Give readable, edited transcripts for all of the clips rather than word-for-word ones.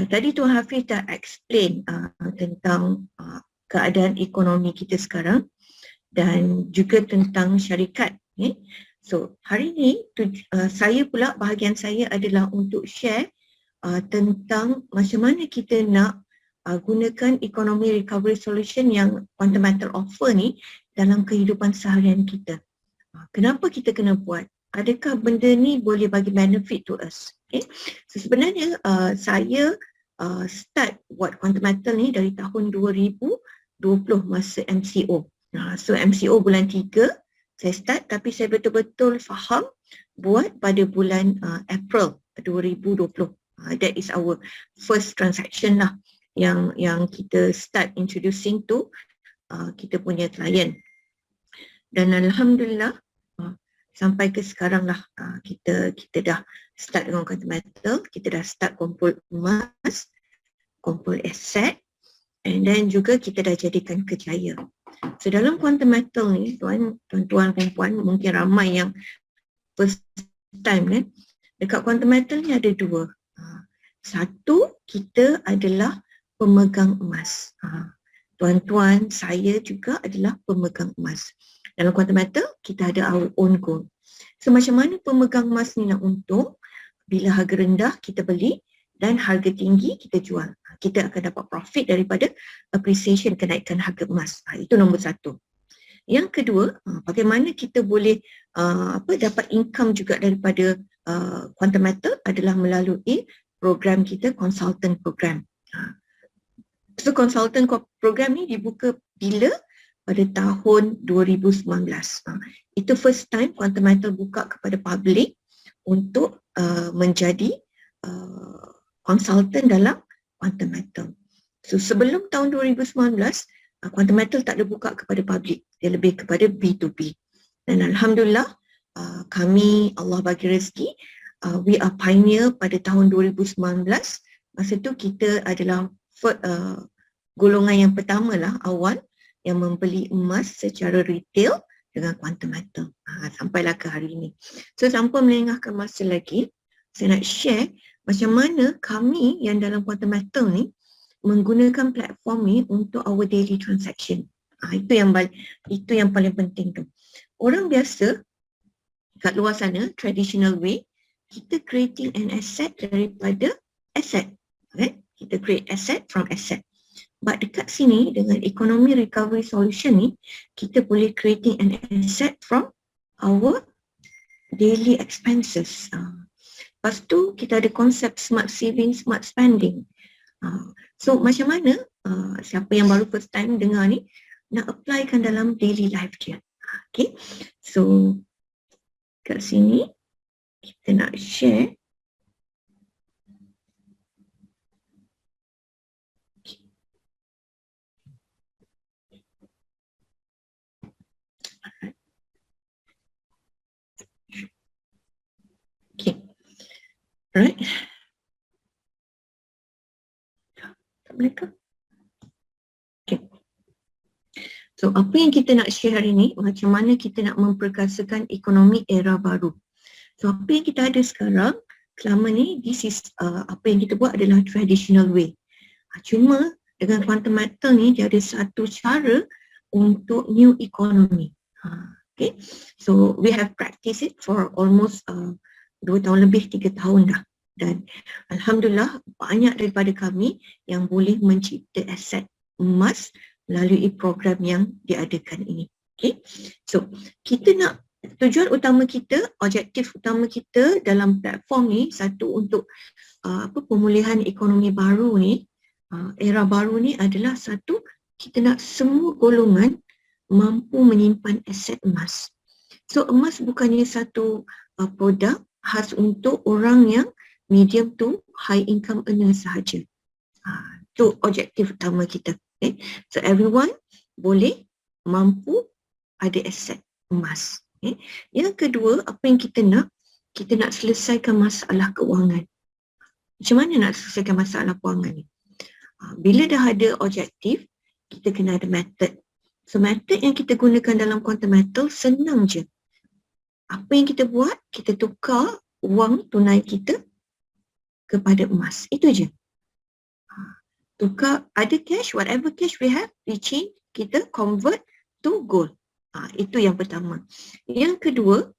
Tadi Tuan Hafiz dah explain tentang keadaan ekonomi kita sekarang dan juga tentang syarikat. So hari ini saya pula, bahagian saya adalah untuk share tentang macam mana kita nak gunakan ekonomi recovery solution yang Quantum Metal offer ni dalam kehidupan seharian kita. Kenapa kita kena buat? Adakah benda ni boleh bagi benefit to us? Okay. So sebenarnya saya start buat Quantum Metal ni dari tahun 2020 masa MCO. So MCO bulan 3 saya start, tapi saya betul-betul faham buat pada bulan April 2020. That is our first transaction lah yang kita start introducing to kita punya client. Dan alhamdulillah sampai ke sekarang lah kita dah start dengan Quantum Metal, kita dah start kumpul emas, kumpul aset, and then juga kita dah jadikan kejaya. So dalam Quantum Metal ni tuan-tuan perempuan mungkin ramai yang first time kan, dekat Quantum Metal ni ada dua. Satu, kita adalah pemegang emas. Tuan-tuan, saya juga adalah pemegang emas. Dalam Quantum Metal, kita ada our own gold. So macam mana pemegang emas ni nak untung? Bila harga rendah kita beli dan harga tinggi kita jual. Kita akan dapat profit daripada appreciation, kenaikan harga emas. Itu nombor satu. Yang kedua, bagaimana kita boleh dapat income juga daripada Quantum Metal adalah melalui program kita, consultant program. So consultant program ni dibuka bila? Pada tahun 2019. Itu first time Quantum Metal buka kepada public untuk menjadi consultant dalam Quantum Metal. So sebelum tahun 2019, Quantum Metal tak ada buka kepada public. Dia lebih kepada B2B. Dan alhamdulillah kami, Allah bagi rezeki, we are pioneer pada tahun 2019. Masa tu kita adalah golongan yang pertama lah, awal yang membeli emas secara retail dengan Quantum Metal. Sampailah ke hari ini. So tanpa melengahkan masa lagi, saya nak share macam mana kami yang dalam Quantum Metal ni menggunakan platform ni untuk our daily transaction. Itu yang paling penting tu. Orang biasa kat luar sana, traditional way, kita creating an asset daripada asset. Okay? Kita create asset from asset. But dekat sini dengan economy recovery solution ni, kita boleh creating an asset from our daily expenses. Lepas tu kita ada konsep smart saving, smart spending. So macam mana siapa yang baru first time dengar ni nak applykan dalam daily life dia. Okay. So kat sini kita nak share right. Tak boleh ke? Okay. So apa yang kita nak share hari ni, macam mana kita nak memperkasakan ekonomi era baru. So apa yang kita ada sekarang, selama ni, this is apa yang kita buat adalah traditional way. Cuma dengan Quantum Metal ni, dia ada satu cara untuk new economy. Okay. So we have practiced it for almost 2 tahun lebih, 3 tahun dah. Dan alhamdulillah banyak daripada kami yang boleh mencipta aset emas melalui program yang diadakan ini. Okay. So kita nak, tujuan utama kita, objektif utama kita dalam platform ni, satu untuk pemulihan ekonomi baru ni, era baru ni adalah satu, kita nak semua golongan mampu menyimpan aset emas. So emas bukannya satu produk khas untuk orang yang medium to high income earner sahaja. Itu objektif utama kita. Okay. So everyone boleh mampu ada aset emas. Okay. Yang kedua, apa yang kita nak selesaikan masalah kewangan. Macam mana nak selesaikan masalah kewangan ni? Bila dah ada objektif, kita kena ada method. So method yang kita gunakan dalam Quantum Metal senang je. Apa yang kita buat, kita tukar wang tunai kita kepada emas. Itu je. tukar, ada cash, whatever cash we have, we change, kita convert to gold. Itu yang pertama. Yang kedua,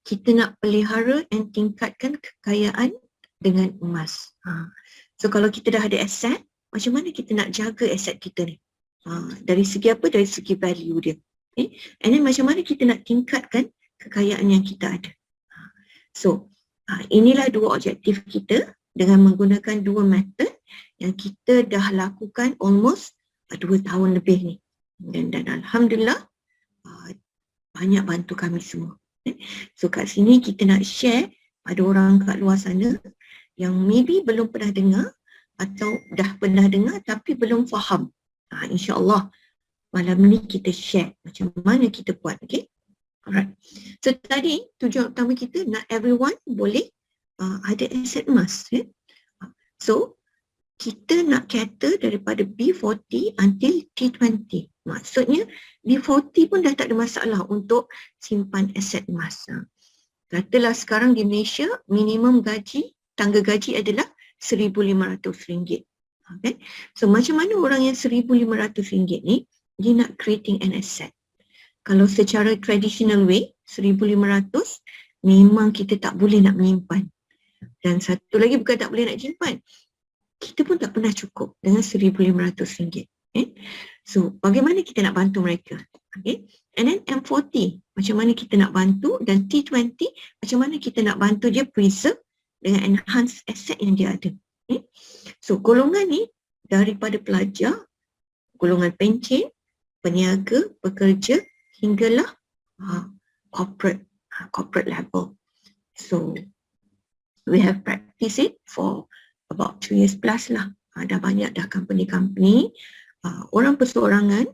kita nak pelihara and tingkatkan kekayaan dengan emas. So kalau kita dah ada aset, macam mana kita nak jaga aset kita ni? Dari segi apa? Dari segi value dia. Okay? And then macam mana kita nak tingkatkan kekayaan yang kita ada? So inilah dua objektif kita dengan menggunakan dua method yang kita dah lakukan almost 2 tahun lebih ni. Dan Alhamdulillah banyak bantu kami semua. So kat sini kita nak share pada orang kat luar sana yang maybe belum pernah dengar atau dah pernah dengar tapi belum faham. InsyaAllah malam ni kita share macam mana kita buat. Okay? Alright. So tadi tujuan utama kita nak everyone boleh ada aset emas. So kita nak cater daripada B40 until T20. Maksudnya B40 pun dah tak ada masalah untuk simpan aset emas. Katalah sekarang di Malaysia minimum gaji, tangga gaji adalah RM1,500. Okay? So macam mana orang yang RM1,500 ni dia nak creating an asset? Kalau secara traditional way RM1,500 memang kita tak boleh nak menyimpan. Dan satu lagi bukan tak boleh nak simpan, kita pun tak pernah cukup dengan RM1,500. So bagaimana kita nak bantu mereka? Okay? And then M40 macam mana kita nak bantu, dan T20 macam mana kita nak bantu dia preserve dengan enhance asset yang dia ada. Okay? So golongan ni daripada pelajar, golongan pencen, peniaga, pekerja hinggalah corporate level. So we have practiced it for about 2 years plus lah. Dah banyak dah company-company, orang perseorangan,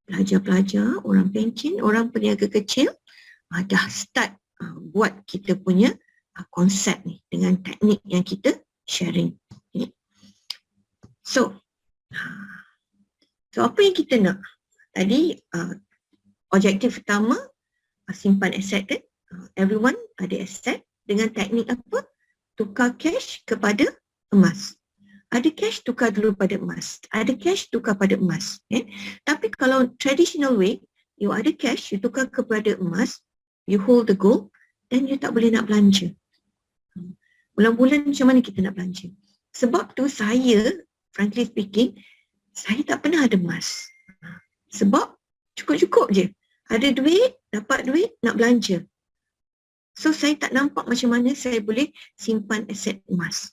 pelajar-pelajar, orang pencen, orang peniaga kecil dah start buat kita punya konsep ni dengan teknik yang kita sharing. Okay. So apa yang kita nak? Tadi objektif pertama simpan aset kan? Everyone ada aset dengan teknik apa? Tukar cash kepada emas. Ada cash, tukar dulu pada emas. Ada cash, tukar pada emas. Tapi kalau traditional way, you ada cash, you tukar kepada emas, you hold the gold, then you tak boleh nak belanja. Bulan-bulan macam mana kita nak belanja? Sebab tu saya, frankly speaking, saya tak pernah ada emas. Sebab cukup-cukup je. Ada duit, dapat duit, nak belanja. So saya tak nampak macam mana saya boleh simpan aset emas.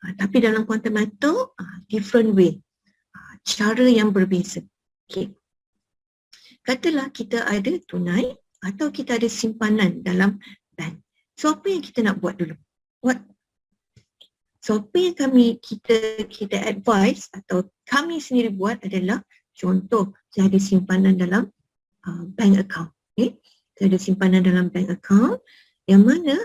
Tapi dalam quantum metal, different way. Cara yang berbeza. Okay. Katalah kita ada tunai atau kita ada simpanan dalam bank. So apa yang kita nak buat dulu? So apa yang kita advise atau kami sendiri buat adalah, contoh saya ada simpanan dalam bank account. Okay. Saya ada simpanan dalam bank account yang mana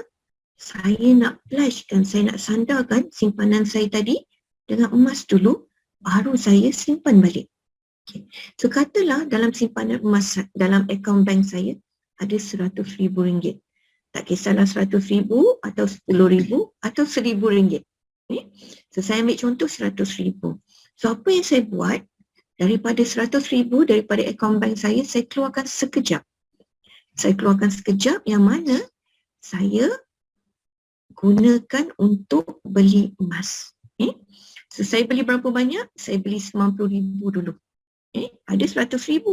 saya nak pledgekan, saya nak sandarkan simpanan saya tadi dengan emas dulu, baru saya simpan balik. Okay. So katalah dalam simpanan emas, dalam akaun bank saya ada RM100,000. Tak kisahlah RM100,000 atau RM10,000 atau RM1,000. Okay. So saya ambil contoh RM100,000. So apa yang saya buat, daripada RM100,000 daripada akaun bank saya keluarkan sekejap. Saya keluarkan sekejap yang mana saya gunakan untuk beli emas. So saya beli berapa banyak? Saya beli RM90,000 dulu. Ada RM100,000.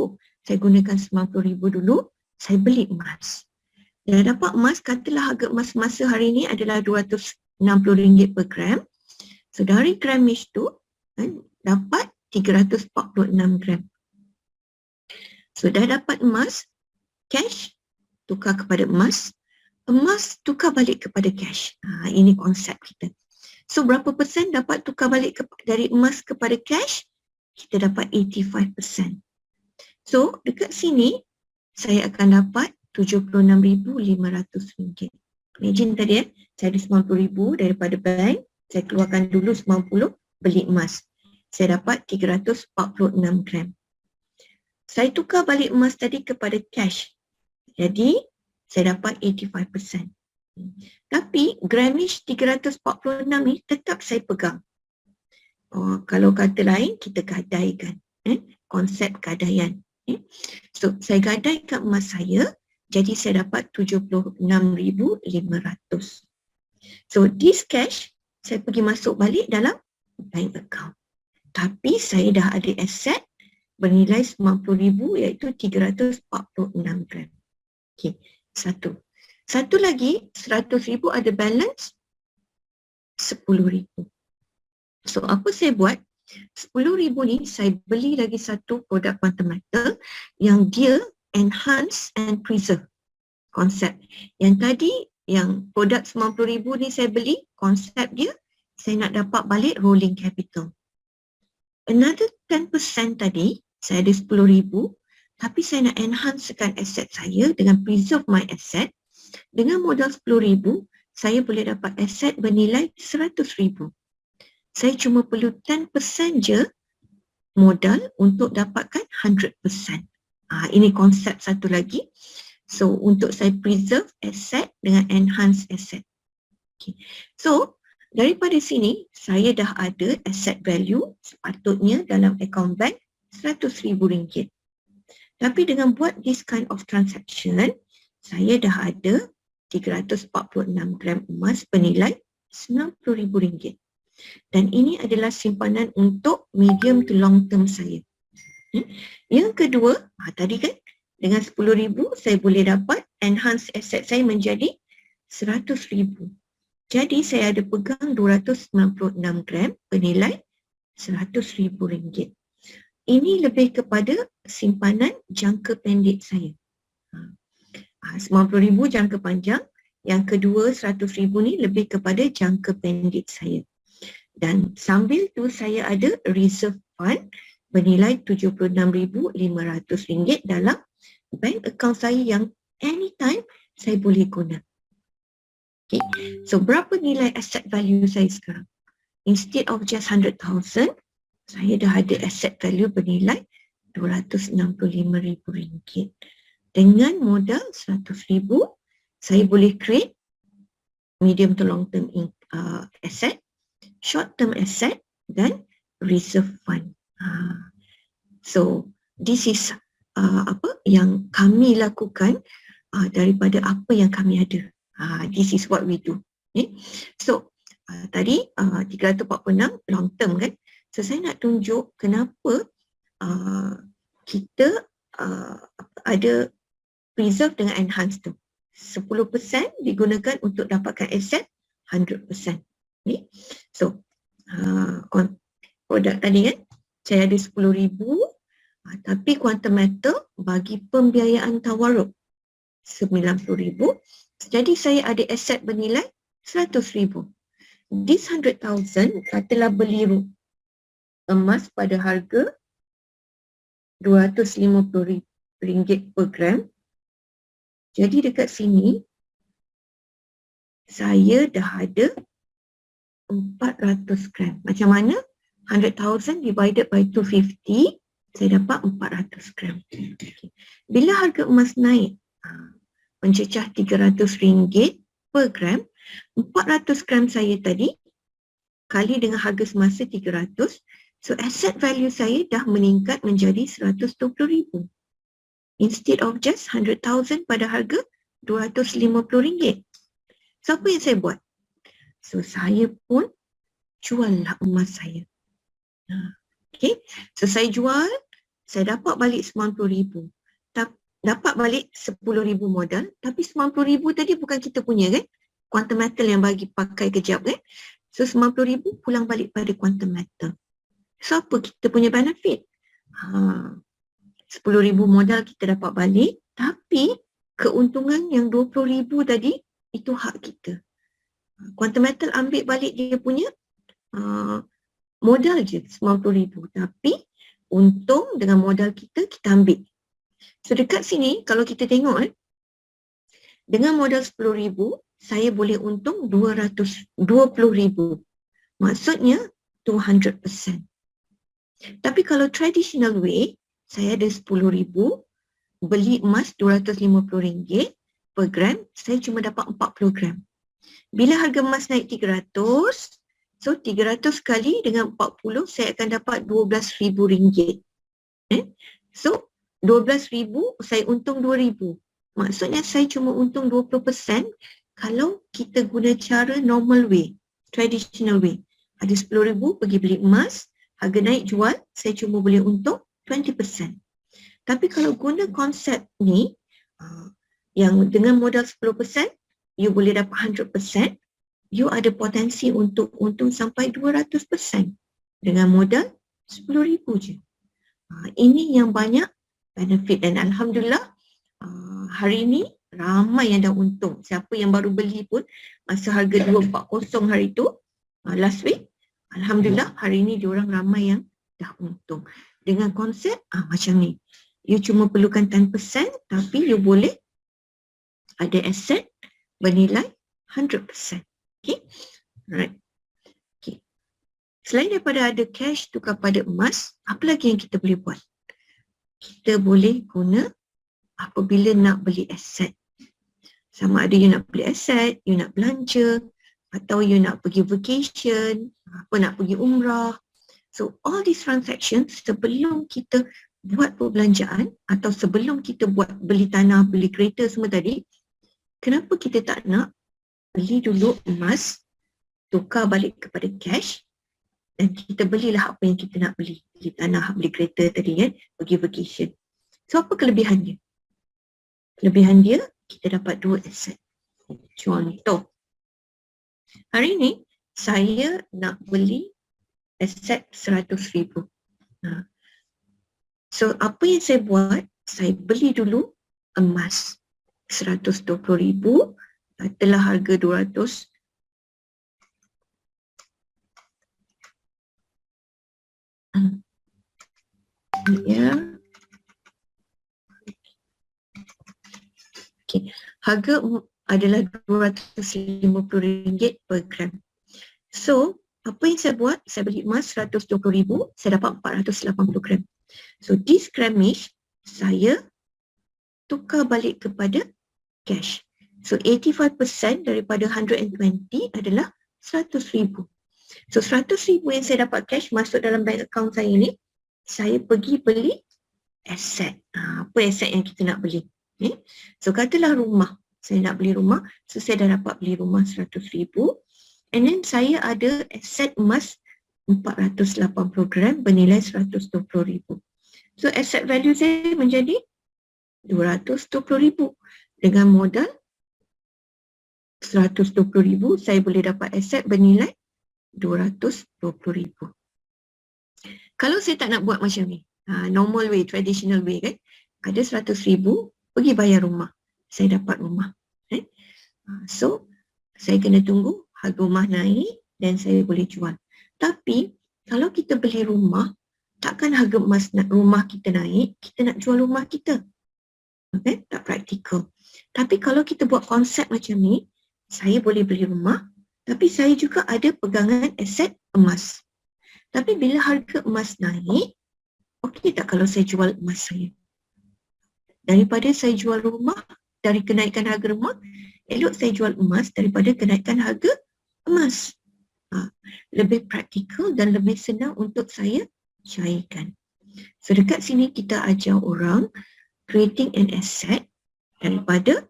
Saya gunakan RM90,000 dulu, saya beli emas. Dan dapat emas, katalah harga emas masa hari ini adalah RM260 per gram. So dari gramage tu dapat 346 gram. So dah dapat emas, cash tukar kepada emas, emas tukar balik kepada cash. Ini konsep kita. So berapa persen dapat tukar balik dari emas kepada cash? Kita dapat 85%. So dekat sini saya akan dapat RM76,500. Imagine tadi saya ada RM90,000 daripada bank, saya keluarkan dulu RM90, beli emas. Saya dapat 346 gram. Saya tukar balik emas tadi kepada cash. Jadi saya dapat 85%. Tapi gramage 346 ni tetap saya pegang. kalau kata lain kita gadaikan, konsep gadaian. So saya gadaikan emas saya, jadi saya dapat 76,500. So this cash saya pergi masuk balik dalam bank account. Tapi saya dah ada aset bernilai 90,000 iaitu 346 gram. Okey, satu. Satu lagi 100,000 ada balance 10,000. So apa saya buat? 10,000 ni saya beli lagi satu produk quantum metal yang dia enhance and preserve konsep. Yang tadi yang produk 90,000 ni saya beli, konsep dia saya nak dapat balik rolling capital. Another 10% tadi saya ada 10,000 tapi saya nak enhancekan aset saya dengan preserve my asset. Dengan modal 10,000 saya boleh dapat aset bernilai 100,000. Saya cuma perlu 10% je modal untuk dapatkan 100%. Ini konsep satu lagi. So untuk saya preserve asset dengan enhance asset. Okay. So daripada sini saya dah ada asset value sepatutnya dalam account bank RM100,000. Tapi dengan buat this kind of transaction, saya dah ada 346 gram emas bernilai RM90,000. Dan ini adalah simpanan untuk medium to long term saya. Yang kedua, tadi kan dengan 10,000 saya boleh dapat enhance asset saya menjadi 100,000. Jadi saya ada pegang 296 gram bernilai RM100,000. Ini lebih kepada simpanan jangka pendek saya. 90,000 jangka panjang, yang kedua 100,000 ni lebih kepada jangka pendek saya. Dan sambil tu saya ada reserve fund bernilai RM76,500 dalam bank account saya yang anytime saya boleh guna. Okay. So berapa nilai asset value saya sekarang? Instead of just 100,000, saya dah ada asset value bernilai RM265,000. Dengan modal 100,000, saya boleh create medium to long term asset, short term asset dan reserve fund. So this is apa yang kami lakukan daripada apa yang kami ada. This is what we do. Okay. So tadi 346 long term kan. So saya nak tunjuk kenapa kita ada preserve dengan enhance tu. 10% digunakan untuk dapatkan aset 100%. Okay. So produk tadi kan saya ada 10,000 tapi quantum metal bagi pembiayaan tawaruk 90,000. Jadi saya ada aset bernilai 100,000. This 100,000 katalah beli emas pada harga RM250 per gram. Jadi dekat sini saya dah ada 400 gram. Macam mana? 100,000 divided by 250, saya dapat 400 gram. Okay. Bila harga emas naik mencecah RM300 per gram, 400 gram saya tadi kali dengan harga semasa 300, so asset value saya dah meningkat menjadi 120,000. Instead of just 100,000 pada harga RM250. So apa yang saya buat? So saya pun juallah emas saya. Okay, so saya jual, saya dapat balik 90,000. Dapat balik 10,000 modal, tapi 90,000 tadi bukan kita punya kan? Quantum metal yang bagi pakai kejap kan? So 90,000 pulang balik pada quantum metal. So apa kita punya benefit? 10,000 modal kita dapat balik, tapi keuntungan yang 20,000 tadi itu hak kita. Quantum metal ambil balik dia punya modal je 90,000, tapi untung dengan modal kita ambil. So dekat sini kalau kita tengok dengan modal 10,000 saya boleh untung 220,000. Maksudnya 200%. Tapi kalau traditional way, saya ada 10,000, beli emas RM250 per gram, saya cuma dapat 40 gram. Bila harga emas naik 300, So 300 kali dengan 40 saya akan dapat RM12,000. So 12,000 saya untung 2,000. Maksudnya saya cuma untung 20% kalau kita guna cara normal way, traditional way. Ada 10,000 pergi beli emas, harga naik jual, saya cuma boleh untung 20%. Tapi kalau guna konsep ni, yang dengan modal 10%, you boleh dapat 100%, you ada potensi untuk untung sampai 200% dengan modal 10,000 je. Ini yang banyak benefit dan Alhamdulillah hari ini ramai yang dah untung. Siapa yang baru beli pun masa harga 240 hari tu, last week, Alhamdulillah hari ini diorang ramai yang dah untung. Dengan konsep macam ni. You cuma perlukan 10% tapi you boleh ada aset bernilai 100%. Okay. Alright. Okay. Selain daripada ada cash tukar pada emas, apa lagi yang kita boleh buat? Kita boleh guna apabila nak beli aset. Sama ada you nak beli aset, you nak belanja, atau you nak pergi vacation, nak pergi umrah. So all these transactions sebelum kita buat perbelanjaan atau sebelum kita buat beli tanah, beli kereta semua tadi, kenapa kita tak nak beli dulu emas, tukar balik kepada cash dan kita belilah apa yang kita nak beli. Beli tanah, beli kereta tadi kan, pergi vacation. So apa kelebihan dia? Kelebihan dia, kita dapat dua aset. Contoh, hari ni saya nak beli aset 100,000. So apa yang saya buat, saya beli dulu emas 120,000, telah harga 200. Ya. Okay. Harga adalah RM250 per gram. So, apa yang saya buat? Saya beli emas 120,000, saya dapat 480 gram. So, this grammage saya tukar balik kepada cash. So, 85% daripada 120 adalah 100,000. So, 100,000 yang saya dapat cash masuk dalam bank account saya ni, saya pergi beli aset. Apa aset yang kita nak beli? So, katalah rumah. Saya nak beli rumah. So, saya dah dapat beli rumah 100,000. And then, saya ada aset emas 480 gram bernilai 120,000. So, asset value saya menjadi 220,000. Dengan modal 120,000, saya boleh dapat aset bernilai 220,000. Kalau saya tak nak buat macam ni, normal way, traditional way kan, ada 100,000, pergi bayar rumah, saya dapat rumah. So, saya kena tunggu harga rumah naik dan saya boleh jual. Tapi, kalau kita beli rumah, takkan harga emas rumah kita naik, kita nak jual rumah kita. Okay? Tak praktikal. Tapi kalau kita buat konsep macam ni, saya boleh beli rumah, tapi saya juga ada pegangan aset emas. Tapi bila harga emas naik, okey tak kalau saya jual emas saya? Daripada saya jual rumah, dari kenaikan harga rumah, elok saya jual emas daripada kenaikan harga emas. Lebih praktikal dan lebih senang untuk saya cairkan. So dekat sini kita ajar orang creating an asset daripada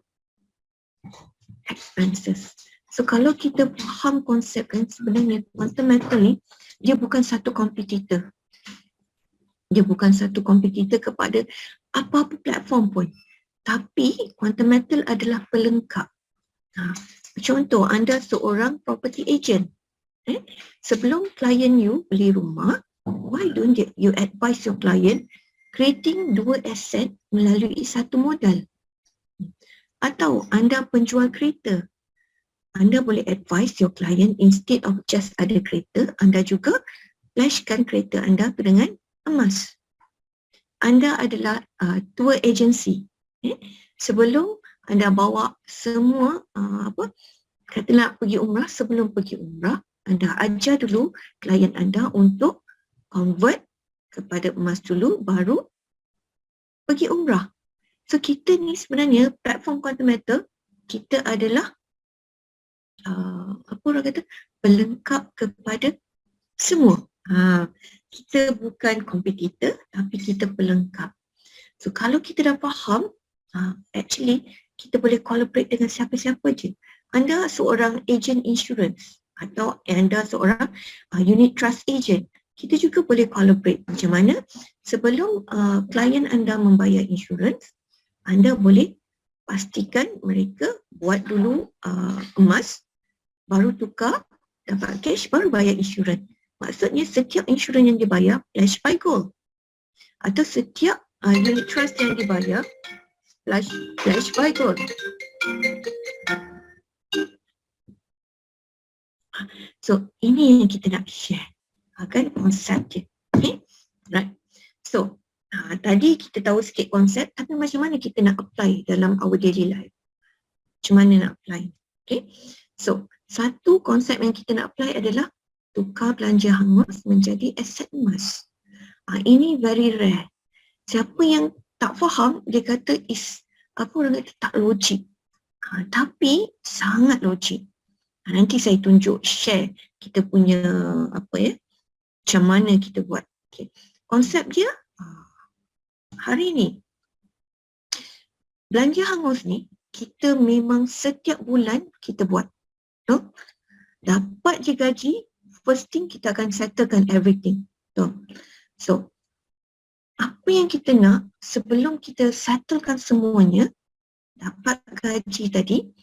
expenses. So kalau kita faham konsep kan, sebenarnya quantum metal ni dia bukan satu kompetitor. Dia bukan satu kompetitor kepada apa-apa platform pun. Tapi quantum metal adalah pelengkap. Contoh, anda seorang property agent. Sebelum klien you beli rumah, why don't you advise your client creating dua aset melalui satu modal? Atau anda penjual kereta, anda boleh advise your client instead of just ada kereta, anda juga flashkan kereta anda dengan emas. Anda adalah tour agency. Sebelum anda bawa semua katalah pergi umrah, sebelum pergi umrah, anda ajar dulu klien anda untuk convert kepada emas dulu, baru pergi umrah. So kita ni sebenarnya platform quantum metal, kita adalah apa orang kata, pelengkap kepada semua. Kita bukan kompetitor tapi kita pelengkap. So kalau kita dah faham, actually kita boleh collaborate dengan siapa-siapa je. Anda seorang agent insurance atau anda seorang unit trust agent, kita juga boleh collaborate. Macam mana? Sebelum klien anda membayar insurans, anda boleh pastikan mereka buat dulu emas, baru tukar, dapat cash, baru bayar insurans. Maksudnya setiap insurans yang dibayar flash by gold, atau setiap unit trust yang dibayar flash by gold. So ini yang kita nak share, kan, konsep je. Okay, right. So tadi kita tahu sikit konsep, tapi macam mana kita nak apply dalam our daily life? Macam mana nak apply? Okay, so satu konsep yang kita nak apply adalah tukar belanja hangus menjadi aset emas. Ini very rare. Siapa yang tak faham, dia kata apa orang kata, tak logik. Tapi sangat logik. Nanti saya tunjuk, share kita punya macam mana kita buat. Okay. Konsep dia hari ni, belanja hangus ni kita memang setiap bulan kita buat. Dapat je gaji, first thing kita akan settlekan everything. So apa yang kita nak sebelum kita settlekan semuanya, dapat gaji tadi,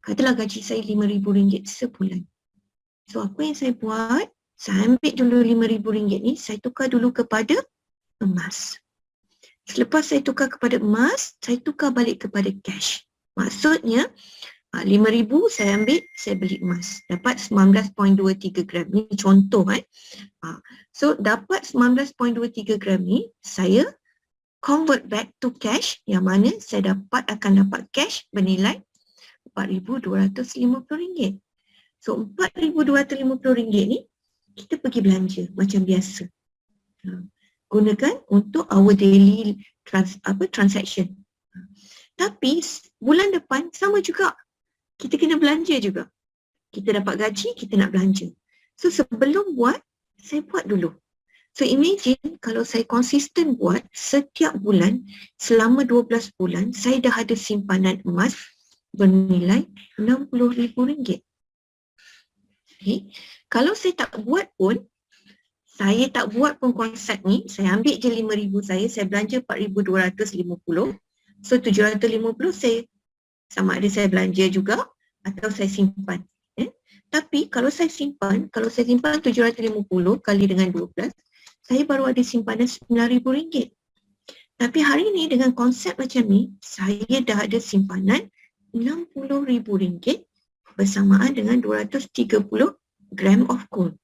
katalah gaji saya RM5,000 sebulan. So apa yang saya buat, saya ambil dulu RM5,000 ni, saya tukar dulu kepada emas. Selepas saya tukar kepada emas, saya tukar balik kepada cash. Maksudnya RM5,000 saya ambil, saya beli emas, dapat 19.23 gram. Ni contoh. So dapat 19.23 gram ni, saya convert back to cash, yang mana saya akan dapat cash bernilai RM4,250. So RM4,250 ni kita pergi belanja macam biasa. Gunakan untuk our daily transaction. Tapi bulan depan sama juga. Kita kena belanja juga. Kita dapat gaji, kita nak belanja. So sebelum buat, saya buat dulu. So imagine kalau saya konsisten buat setiap bulan selama 12 bulan, saya dah ada simpanan emas bernilai RM60,000. Okay. Kalau saya tak buat pun, konsep ni, saya ambil je RM5,000 saya belanja RM4,250. So RM750 saya sama ada saya belanja juga atau saya simpan. Tapi kalau saya simpan RM750 kali dengan 12, saya baru ada simpanan RM9,000. Tapi hari ni dengan konsep macam ni, saya dah ada simpanan RM60,000 bersamaan dengan 230 gram of gold.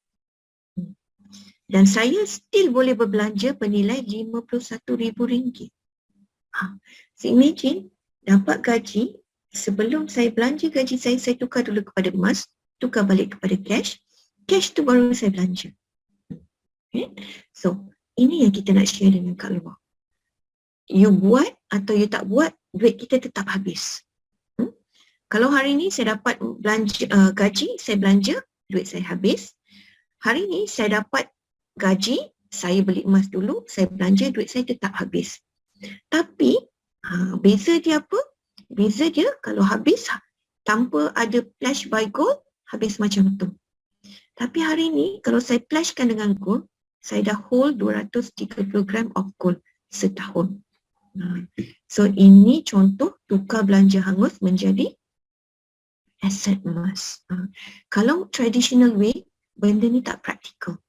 Dan saya still boleh berbelanja bernilai RM51,000. So imagine, dapat gaji, sebelum saya belanja gaji saya tukar dulu kepada emas, tukar balik kepada cash, cash tu baru saya belanja. Okay. So, ini yang kita nak share dengan kat luar. You buat atau you tak buat, duit kita tetap habis. Kalau hari ni saya dapat belanja gaji, saya belanja, duit saya habis. Hari ni saya dapat gaji, saya beli emas dulu, saya belanja, duit saya tetap habis. Tapi beza dia apa? Beza dia kalau habis tanpa ada flash by gold, habis macam tu. Tapi hari ni kalau saya flashkan dengan gold, saya dah hold 230 gram of gold setahun. So ini contoh tukar belanja hangus menjadi aset emas. Kalau traditional way, benda ni tak praktikal.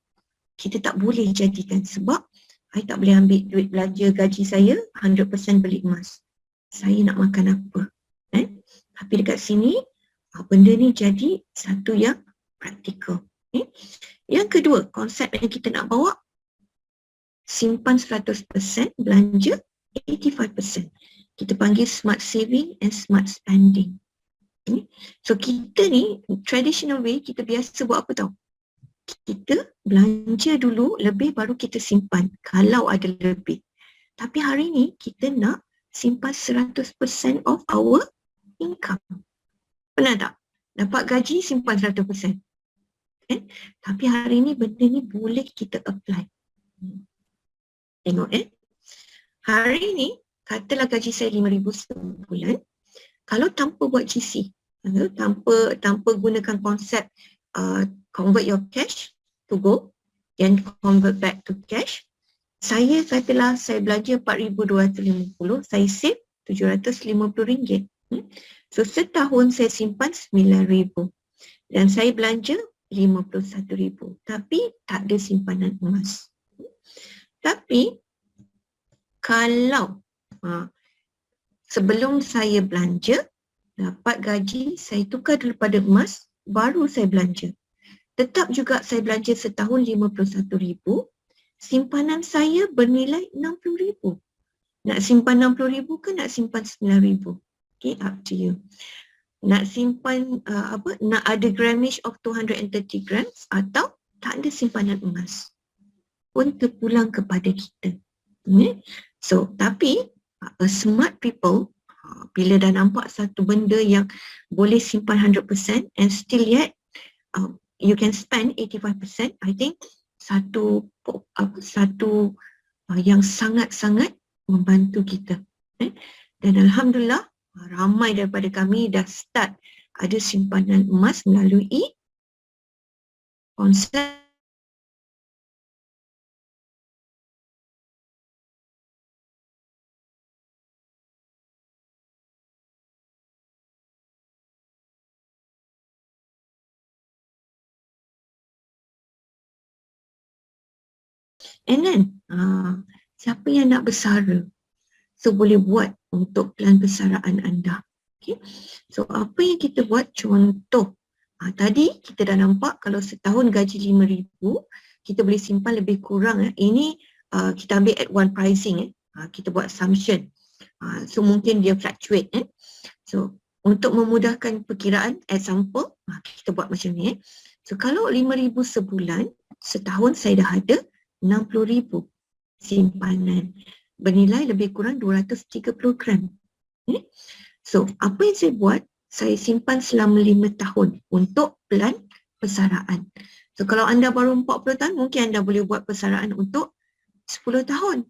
Kita tak boleh jadikan sebab saya tak boleh ambil duit belanja gaji saya 100% beli emas. Saya nak makan apa? Tapi dekat sini, benda ni jadi satu yang praktikal. Yang kedua, konsep yang kita nak bawa, simpan 100%, belanja 85%. Kita panggil smart saving and smart spending. So kita ni, traditional way, kita biasa buat apa tahu? Kita belanja dulu lebih baru kita simpan kalau ada lebih. Tapi hari ni kita nak simpan 100% of our income. Pernah tak? dapat gaji simpan 100%. Tapi hari ni benda ni boleh kita apply. Tengok hari ni katalah gaji saya 5,000 sebulan, kalau tanpa buat GC, tanpa gunakan konsep convert your cash to gold and convert back to cash, saya katalah saya belanja 4,250, saya save RM750. So setahun saya simpan 9,000 dan saya belanja 51,000, tapi tak ada simpanan emas. Tapi kalau sebelum saya belanja, dapat gaji, saya tukar daripada emas, baru saya belanja. Tetap juga saya belanja setahun 51,000, simpanan saya bernilai 60,000. Nak simpan 60,000 ke nak simpan 9,000? Okay, up to you. Nak simpan nak ada grammage of 230 grams atau tak ada simpanan emas, pun terpulang kepada kita. So, tapi smart people, bila dah nampak satu benda yang boleh simpan 100% and still yet you can spend 85%, I think satu yang sangat-sangat membantu kita. Dan Alhamdulillah, ramai daripada kami dah start ada simpanan emas melalui konsep and then siapa yang nak bersara, so boleh buat untuk pelan persaraan anda. Okay. So apa yang kita buat, contoh tadi kita dah nampak kalau setahun gaji 5,000, kita boleh simpan lebih kurang. Ini kita ambil at one pricing. Kita buat assumption. So mungkin dia fluctuate. So untuk memudahkan perkiraan, example, kita buat macam ni. So kalau 5,000 sebulan, setahun saya dah ada 60,000 simpanan bernilai lebih kurang 230 gram. So apa yang saya buat, saya simpan selama 5 tahun untuk pelan persaraan. So kalau anda baru 40 tahun, mungkin anda boleh buat persaraan untuk 10 tahun.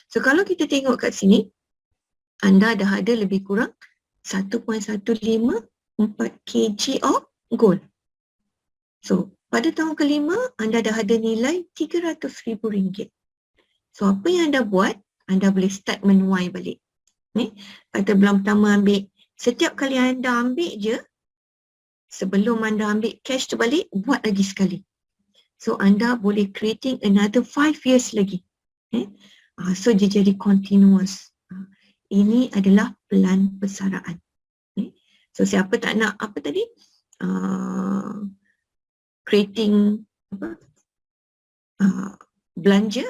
So kalau kita tengok kat sini, anda dah ada lebih kurang 1.154 kg of gold. So pada tahun kelima, anda dah ada nilai RM300,000. So apa yang anda buat, anda boleh start menuai balik. Kata bulan pertama ambil, setiap kali anda ambil je, sebelum anda ambil cash tu balik, buat lagi sekali. So anda boleh creating another 5 years lagi. So dia jadi continuous. Ini adalah pelan persaraan. So siapa tak nak apa tadi? Creating belanja,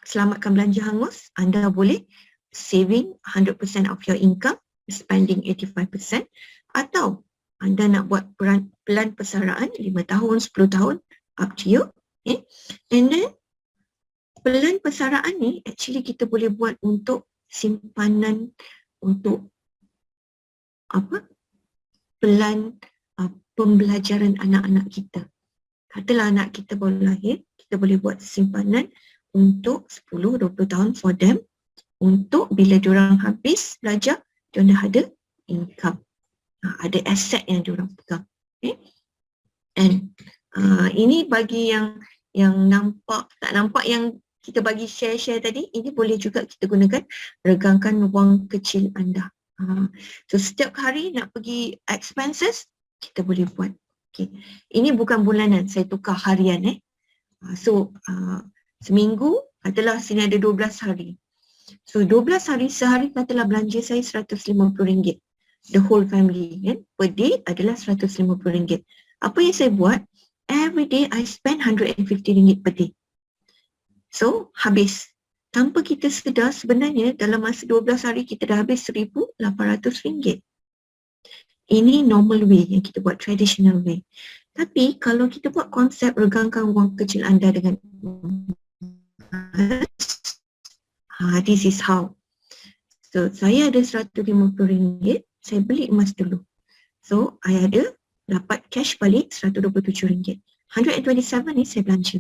selamatkan belanja hangus, anda boleh saving 100% of your income, spending 85%, atau anda nak buat pelan persaraan 5 tahun, 10 tahun, up to you. And then pelan persaraan ni actually kita boleh buat untuk simpanan, untuk pelan pembelajaran anak-anak kita. Katalah anak kita baru lahir, kita boleh buat simpanan untuk 10-20 tahun for them, untuk bila diorang habis belajar, diorang dah ada income, ada aset yang diorang pegang. And ini bagi yang nampak, tak nampak yang kita bagi share-share tadi, ini boleh juga kita gunakan regangkan wang kecil anda. So setiap hari nak pergi expenses, kita boleh buat. Okay. Ini bukan bulanan, saya tukar harian. So seminggu, katalah sini ada 12 hari. So 12 hari, sehari katalah belanja saya RM150. The whole family, per day adalah RM150. Apa yang saya buat? Every day I spend RM150 per day. So habis. Tanpa kita sedar, sebenarnya dalam masa 12 hari kita dah habis RM1,800. Ini normal way yang kita buat, traditional way. Tapi kalau kita buat konsep regangkan wang kecil anda dengan this is how. So saya ada RM150, saya beli emas dulu. So I ada dapat cash balik RM127. 127 ni saya belanja.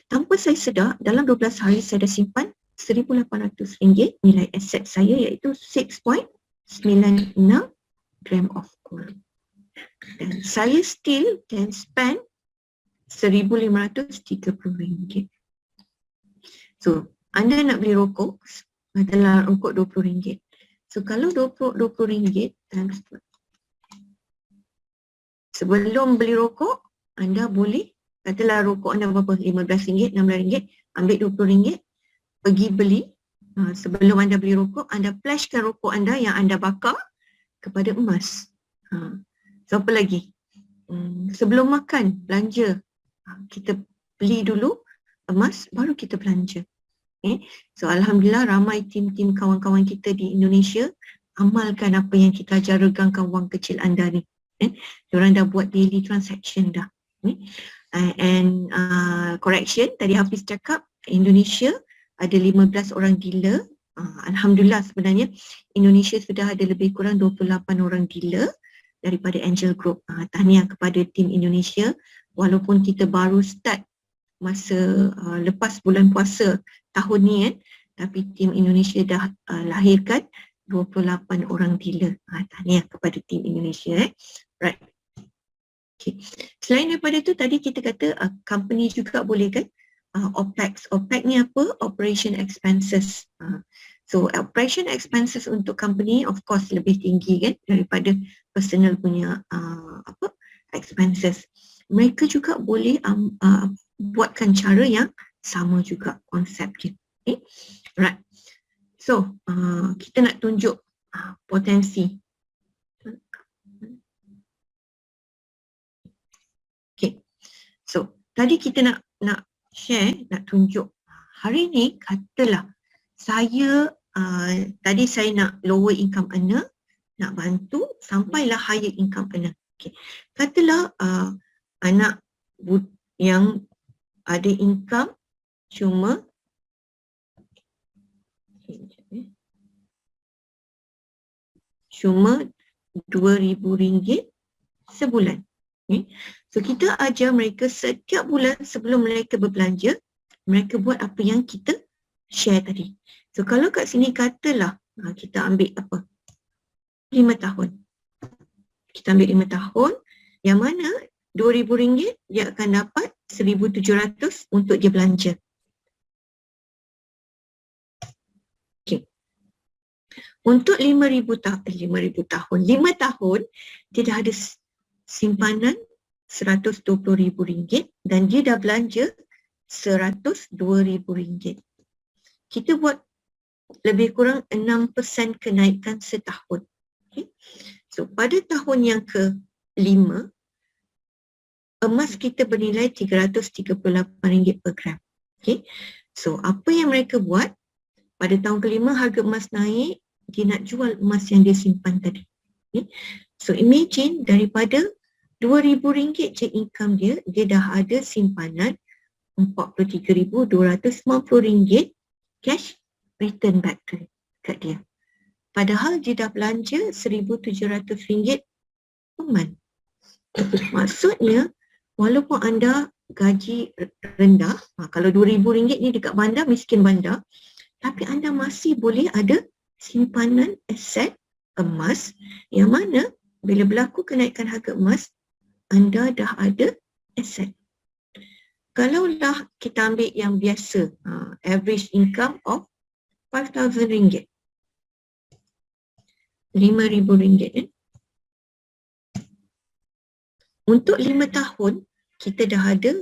Tanpa saya sedar, dalam 12 hari saya dah simpan RM1,800 nilai aset saya, iaitu 6.96 gram of gold. Dan saya still can spend RM1,530. So, anda nak beli rokok, adalah rokok RM20. So, kalau RM20 times 12. Sebelum beli rokok, anda boleh, katalah rokok anda berapa? RM15, RM16, ambil RM20, pergi beli. Sebelum anda beli rokok, anda flashkan rokok anda yang anda bakar kepada emas. So, apa lagi? Sebelum makan, belanja. Kita beli dulu emas, baru kita belanja. So, Alhamdulillah ramai tim-tim kawan-kawan kita di Indonesia amalkan apa yang kita ajar regangkan wang kecil anda ni. Diorang dah buat daily transaction dah. And correction, tadi Hafiz cakap Indonesia ada 15 orang dealer. Alhamdulillah sebenarnya Indonesia sudah ada lebih kurang 28 orang dealer daripada Angel Group. Tahniah kepada tim Indonesia, walaupun kita baru start masa lepas bulan puasa tahun ni tapi tim Indonesia dah lahirkan 28 orang dealer. Tahniah kepada tim Indonesia. Right. Okay. Selain daripada itu, tadi kita kata company juga boleh kan OPEX. OPEX ni apa? Operation expenses. So operation expenses untuk company of course lebih tinggi kan daripada personal punya expenses. Mereka juga boleh buatkan cara yang sama juga konsepnya. Okay. Right. So kita nak tunjuk potensi. Okay. So tadi kita nak share, nak tunjuk hari ni katalah saya tadi saya nak lower income earner, nak bantu sampailah higher income earner. Okay. Katalah anak yang ada income cuma RM2,000 sebulan. Okay. So kita ajar mereka setiap bulan sebelum mereka berbelanja, mereka buat apa yang kita share tadi. So kalau kat sini katalah kita ambil apa? 5 tahun. Kita ambil 5 tahun, yang mana RM2,000 dia akan dapat RM1,700 untuk dia belanja. Okay. Untuk 5,000 tahun, 5 tahun dia dah ada simpanan RM120,000 dan dia dah belanja RM102,000. Kita buat lebih kurang 6% kenaikan setahun. Okay. So pada tahun yang ke-5, emas kita bernilai RM338 per gram. Okay. So apa yang mereka buat, pada tahun ke-5 harga emas naik, dia nak jual emas yang dia simpan tadi. Okay. So imagine daripada RM2,000 je income dia, dia dah ada simpanan RM43,250 cash return back kat dia. Padahal dia dah belanja RM1,700 per month. Maksudnya, walaupun anda gaji rendah, kalau RM2,000 ni dekat bandar, miskin bandar, tapi anda masih boleh ada simpanan aset emas yang mana bila berlaku kenaikan harga emas, anda dah ada aset. Kalaulah kita ambil yang biasa, average income of RM5,000, RM5,000. Untuk 5 tahun, kita dah ada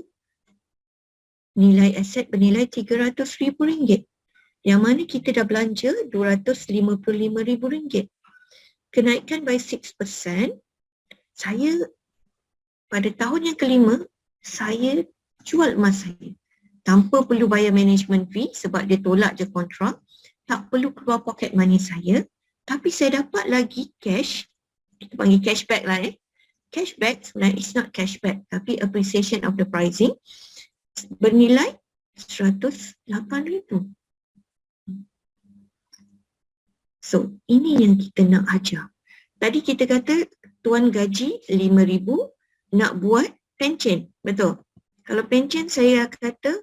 nilai aset bernilai RM300,000. Yang mana kita dah belanja RM255,000. Kenaikan by 6%, saya pada tahun yang ke-5, saya jual emas saya. Tanpa perlu bayar management fee sebab dia tolak je kontrak. Tak perlu keluar pocket money saya. Tapi saya dapat lagi cash. Kita panggil cashback lah Cashback sebenarnya it's not cashback tapi appreciation of the pricing bernilai RM108,000. So ini yang kita nak ajar. Tadi kita kata tuan gaji 5,000 nak buat pencen, betul? Kalau pencen saya kata,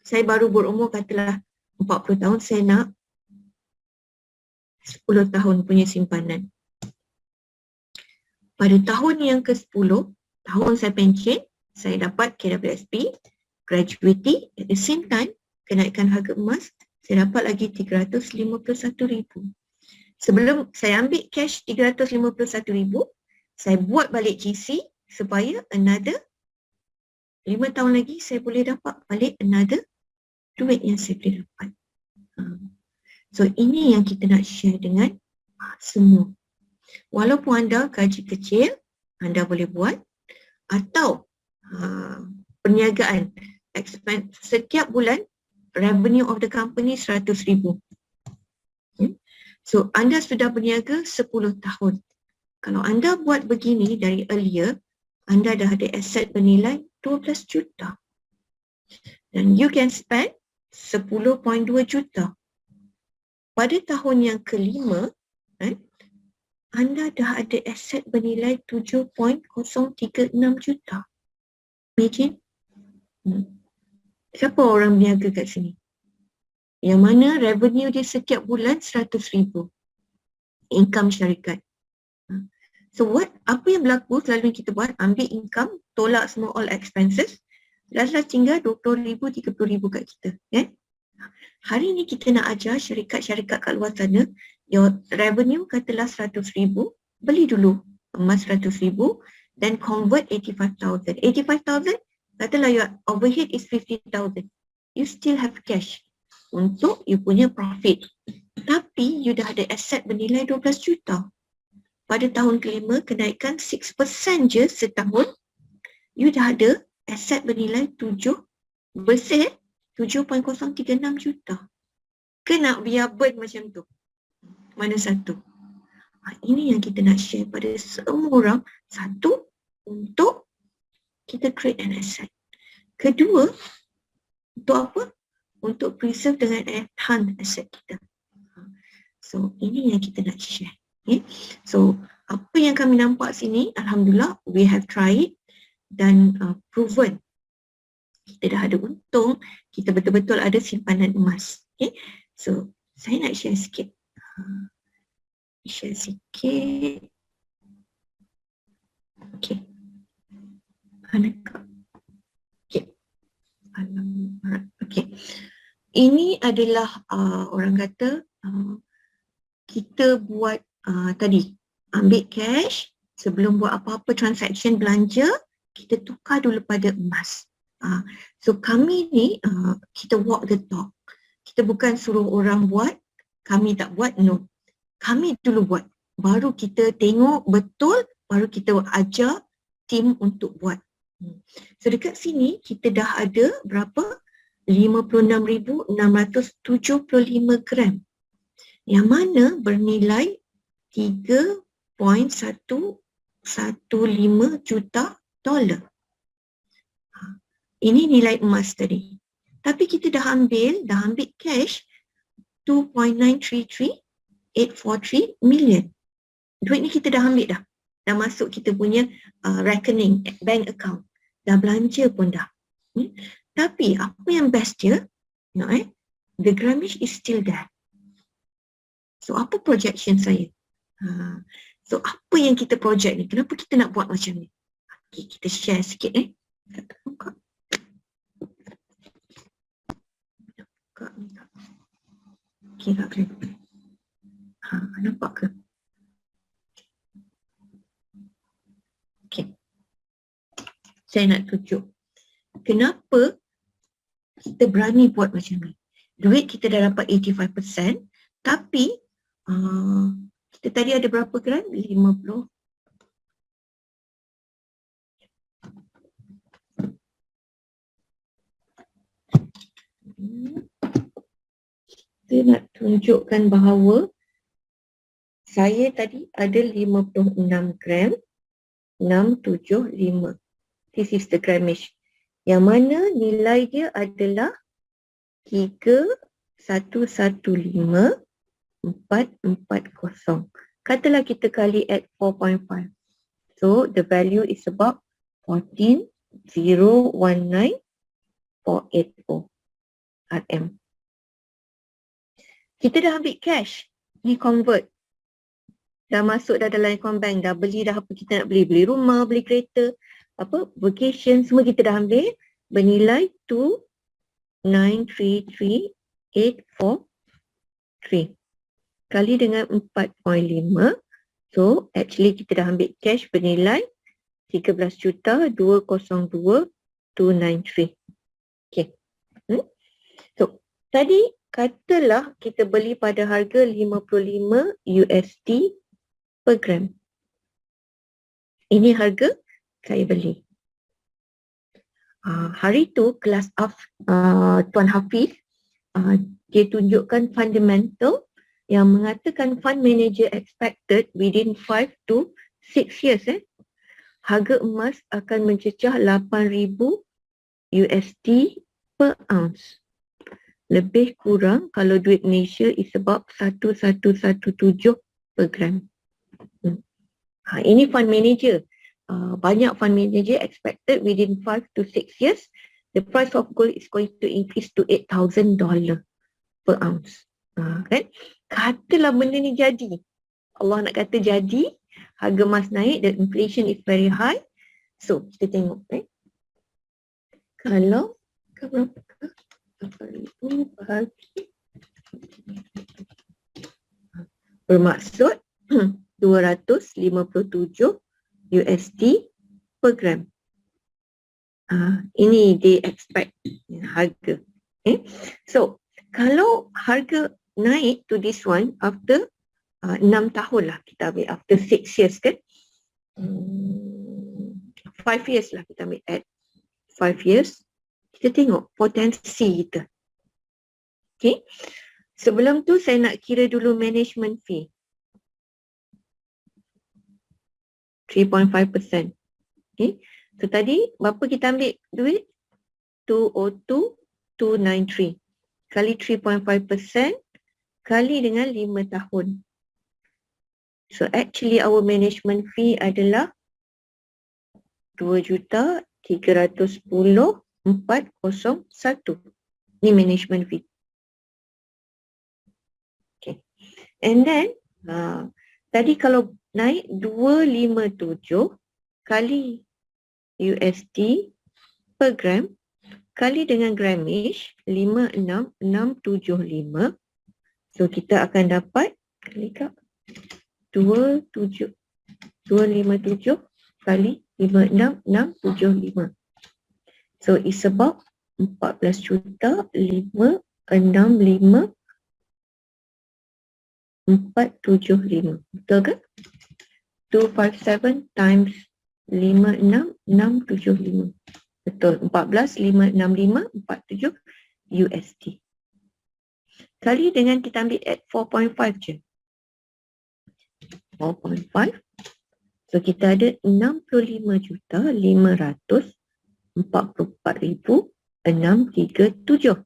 saya baru berumur katalah 40 tahun, saya nak 10 tahun punya simpanan. Pada tahun yang ke-10, tahun saya pencen, saya dapat KWSP, gratuity, at the same time, kenaikan harga emas, saya dapat lagi 351,000. Sebelum saya ambil cash 351,000, saya buat balik GC supaya another 5 tahun lagi saya boleh dapat balik another duit yang saya boleh dapat. So ini yang kita nak share dengan semua. Walaupun anda gaji kecil, anda boleh buat, atau perniagaan, expense, setiap bulan revenue of the company 100,000. So anda sudah berniaga 10 tahun. Kalau anda buat begini dari earlier, anda dah ada aset bernilai 12 juta. Dan you can spend 10.2 juta. Pada tahun yang ke-5, anda dah ada aset bernilai 7.036 juta. Imagine. Siapa orang berniaga kat sini? Yang mana revenue dia setiap bulan 100,000. Income syarikat. So apa yang berlaku selalu kita buat, ambil income, tolak semua all expenses, last tinggal 20,000, 30,000 kat kita. Hari ni kita nak ajar syarikat-syarikat kat luar sana, your revenue katalah 100,000, beli dulu emas 100,000 dan convert 85,000. 85,000, katalah your overhead is 50,000. You still have cash untuk you punya profit. Tapi you dah ada aset bernilai 12 juta. Pada tahun ke-5, kenaikan 6% je setahun, you dah ada aset bernilai 7.036 juta. Ke nak biar burn macam tu? Mana satu? Ini yang kita nak share pada semua orang. Satu, untuk kita create an asset. Kedua, untuk apa? Untuk preserve dengan enhance asset kita. So, ini yang kita nak share. Okay. So, apa yang kami nampak sini, Alhamdulillah, we have tried dan proven. Kita dah ada untung, kita betul-betul ada simpanan emas. Okay. So, saya nak share sikit. Share sikit. Okay. Okay. Okay. Ini adalah orang kata kita buat tadi ambil cash sebelum buat apa-apa transaction belanja, kita tukar dulu pada emas. So kami ni kita walk the talk. Kita bukan suruh orang buat, kami tak buat, no. Kami dulu buat. Baru kita tengok betul, baru kita ajar tim untuk buat. So dekat sini kita dah ada berapa? 56,675 gram. Yang mana bernilai 3.115 juta dolar. Ini nilai emas tadi. Tapi kita dah ambil cash 2.933843 million. Duit ni kita dah ambil dah. Dah masuk kita punya rekening, bank account. Dah belanja pun dah. Tapi apa yang best dia, the grammage is still there. So apa projection saya? So apa yang kita project ni? Kenapa kita nak buat macam ni? Okay, kita share sikit Buka ni tak? Okay, tak boleh. Nampak ke? Okay. Saya nak tunjuk. Kenapa kita berani buat macam ni? Duit kita dah dapat 85%, tapi kita tadi ada berapa gram? 50. Kita nak tunjukkan bahawa saya tadi ada 56 gram 675. This is the grammage. Yang mana nilai dia adalah 3.115.440. Katalah kita kali at 4.5. So the value is about 14,019,480 RM. Kita dah ambil cash, ni convert. Dah masuk dah dalam account bank, dah beli dah apa kita nak beli. Beli rumah, beli kereta, vacation, semua kita dah ambil. Bernilai 2,933,843 kali dengan 4.5. So actually kita dah ambil cash bernilai 13,202,293. Okay. So tadi katalah kita beli pada harga 55 USD per gram. Ini harga saya beli. Hari tu kelas Tuan Hafiz, dia tunjukkan fundamental yang mengatakan fund manager expected within 5 to 6 years harga emas akan mencecah 8,000 USD per ounce. Lebih kurang kalau duit Malaysia is about 1,117 per gram. Ini fund manager. Banyak fund manager expected within 5 to 6 years the price of gold is going to increase to $8,000 per ounce. Kan? Katalah benda ni jadi. Allah nak kata jadi, harga emas naik dan inflation is very high. So kita tengok kalau berapa? 8,000 bahagi bermaksud 257 USD per gram. Ini they expect harga. So kalau harga naik to this one after 6 tahun lah kita ambil, after 6 years kan, 5 years lah kita ambil, at 5 years kita tengok potensi kita. Okay, sebelum tu saya nak kira dulu management fee 3.5%. Okay, so tadi berapa kita ambil duit? 202,293 kali 3.5% kali dengan 5 tahun. So actually our management fee adalah 2,310,401. Ni management fee. Okay. And then tadi kalau naik 257 kali USD per gram kali dengan grammage 56,675. So kita akan dapat kali 257 kali 56,675. So it's about 14,65,475. Betul ke? 257 times 56,675. Betul, 14,565,47 USD. Kali dengan kita ambil at 4.5 je. 4.5. So kita ada 65,544,637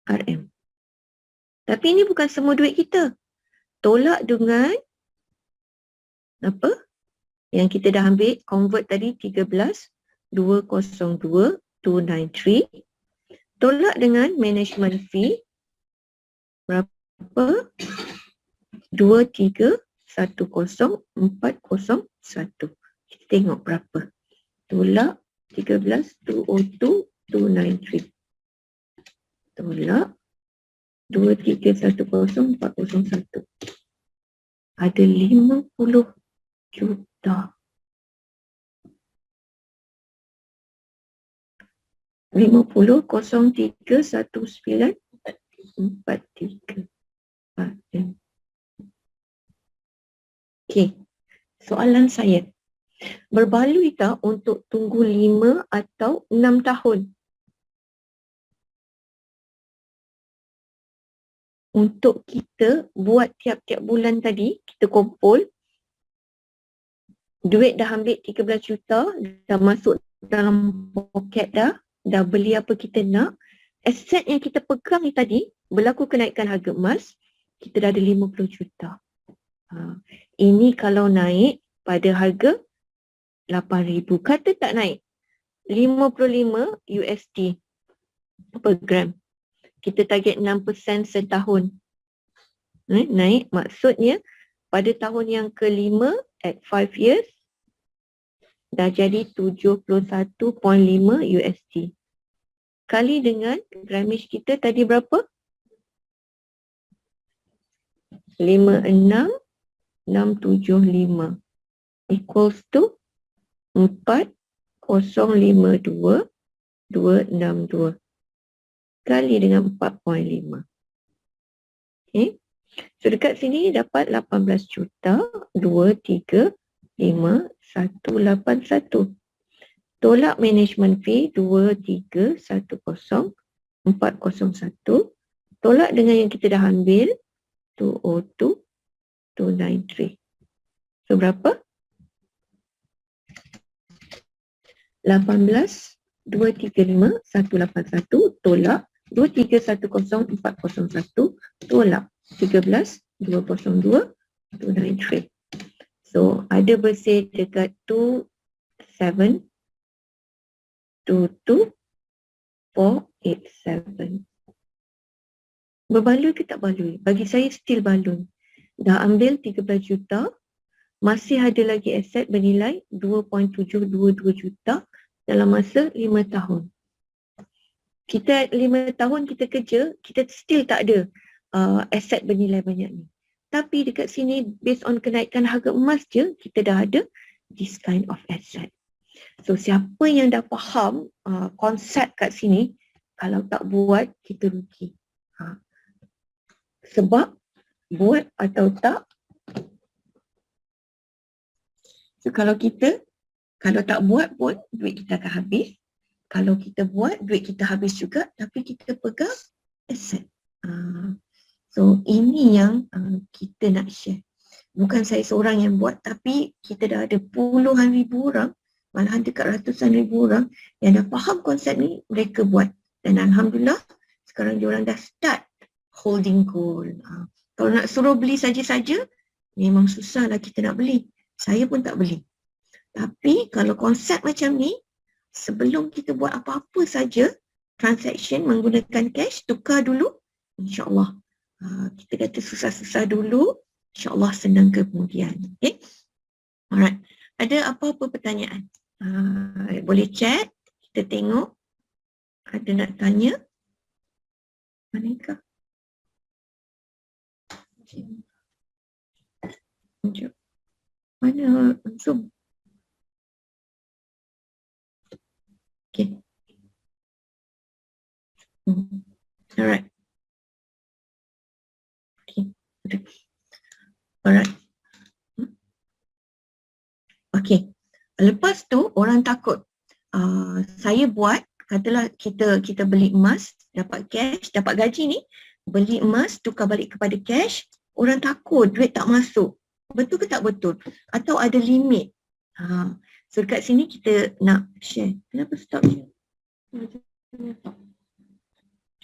RM. Tapi ini bukan semua duit kita. Tolak dengan apa? Yang kita dah ambil, convert tadi 13,202,293. Tolak dengan management fee berapa? 2,310,401. Kita tengok berapa. Tolak 13,202,293. Tolak 2,310,401. Ada 50 juta. 50,03,1943. Okey, soalan saya, berbaloi tak untuk tunggu 5 atau 6 tahun untuk kita buat tiap-tiap bulan tadi, kita kumpul duit, dah ambil 13 juta, dah masuk dalam poket dah beli apa kita nak, aset yang kita pegang ni tadi, berlaku kenaikan harga emas, kita dah ada 50 juta. Ini kalau naik pada harga 8,000. Kata tak naik, 55 USD per gram. Kita target 6% setahun. Naik maksudnya pada tahun yang kelima at 5 years dah jadi 71.5 USD. Kali dengan grammage kita tadi berapa? 56,675 equals to 4052,262 kali dengan 4.5. Okay. So dekat sini dapat 18 juta 235,181. Tolak management fee 2310401. Tolak dengan yang kita dah ambil 202,293. So berapa? 18,235,181 tolak 2310401 tolak 13,202,293. So ada bersih dekat 2722,487. Berbaloi ke tak baloi? Bagi saya still baloi. Dah ambil 13 juta, masih ada lagi aset bernilai 2.722 juta dalam masa 5 tahun. Kita 5 tahun kita kerja, kita still tak ada aset bernilai banyak ni. Tapi dekat sini based on kenaikan harga emas je, kita dah ada this kind of asset. So siapa yang dah faham konsep kat sini, kalau tak buat kita rugi. Sebab buat atau tak, so kalau tak buat pun duit kita akan habis. Kalau kita buat, duit kita habis juga, tapi kita pegang aset. So ini yang kita nak share. Bukan saya seorang yang buat, tapi kita dah ada puluhan ribu orang, malahan dekat ratusan ribu orang yang dah faham konsep ni, mereka buat. Dan Alhamdulillah, sekarang diorang dah start holding gold. Kalau nak suruh beli saja-saja, memang susah lah kita nak beli. Saya pun tak beli. Tapi kalau konsep macam ni, sebelum kita buat apa-apa saja, transaction menggunakan cash, tukar dulu, insyaAllah. Kita kata susah-susah dulu, insyaAllah senang kemudian. Okay? Alright. Ada apa-apa pertanyaan? Boleh chat, kita tengok. Ada nak tanya? Manakah? Sekejap. Mana Zoom? Okay. Alright. Okay. Alright. Okay. Lepas tu orang takut. Saya buat, katalah kita beli emas, dapat cash, dapat gaji ni, beli emas, tukar balik kepada cash, orang takut duit tak masuk. Betul ke tak betul? Atau ada limit? So dekat sini kita nak share. Kenapa stop share? Macam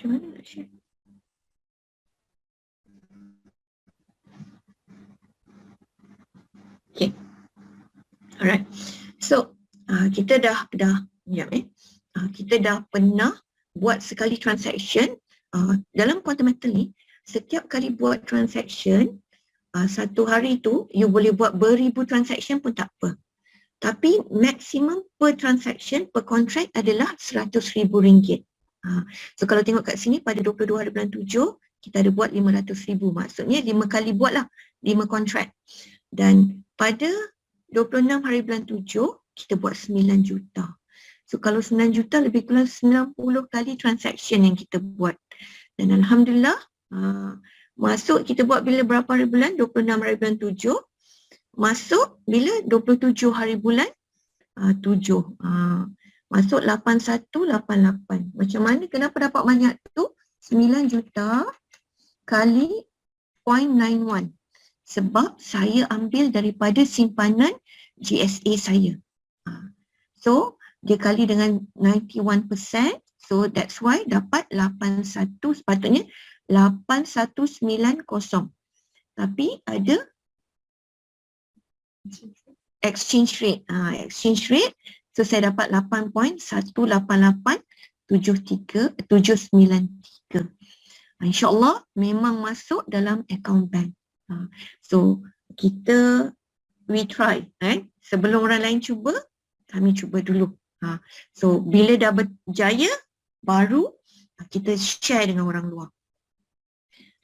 mana nak share? Okay. Alright. So kita dah kita dah pernah buat sekali transaction. Dalam quantum metal ni, setiap kali buat transaction, satu hari tu you boleh buat beribu transaction pun tak apa. Tapi maksimum per transaction, per contract adalah RM100,000. So kalau tengok kat sini pada 22 hari bulan 7, kita ada buat 500,000. Maksudnya 5 kali buat lah, 5 contract. Dan pada 26 hari bulan 7, kita buat 9 juta. So kalau 9 juta lebih kurang 90 kali transaction yang kita buat. Dan Alhamdulillah, masuk kita buat bila berapa hari bulan? 26 hari bulan 7. Masuk bila 27 hari bulan 7. Masuk 8188. Macam mana? Kenapa dapat banyak tu? 9 juta kali 0.91. Sebab saya ambil daripada simpanan GSA saya. So, dia kali dengan 91%. So, that's why dapat 81. Sepatutnya 8190. Tapi ada exchange rate. Exchange rate. So saya dapat 8.1883793. InsyaAllah memang masuk dalam account bank. So kita we try. Sebelum orang lain cuba, kami cuba dulu. So bila dah berjaya, baru kita share dengan orang luar.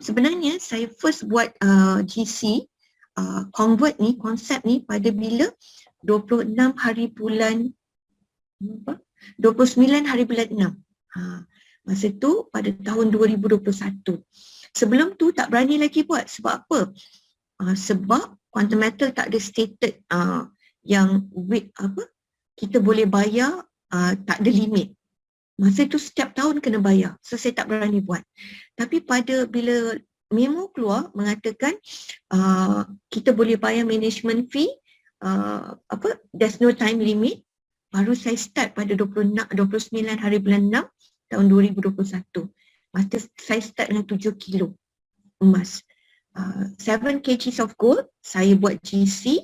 Sebenarnya saya first buat GC convert ni, konsep ni pada bila 26 hari bulan 29 hari bulan 6. Masa tu pada tahun 2021. Sebelum tu tak berani lagi buat. Sebab apa? Sebab quantum metal tak ada stated yang kita boleh bayar, tak ada limit. Masa tu setiap tahun kena bayar. So saya tak berani buat. Tapi bila memo keluar mengatakan kita boleh bayar management fee, there's no time limit, baru saya start pada 29 hari bulan 6 tahun 2021. Masa saya start dengan 7 kilo emas. 7 kg of gold, saya buat GC.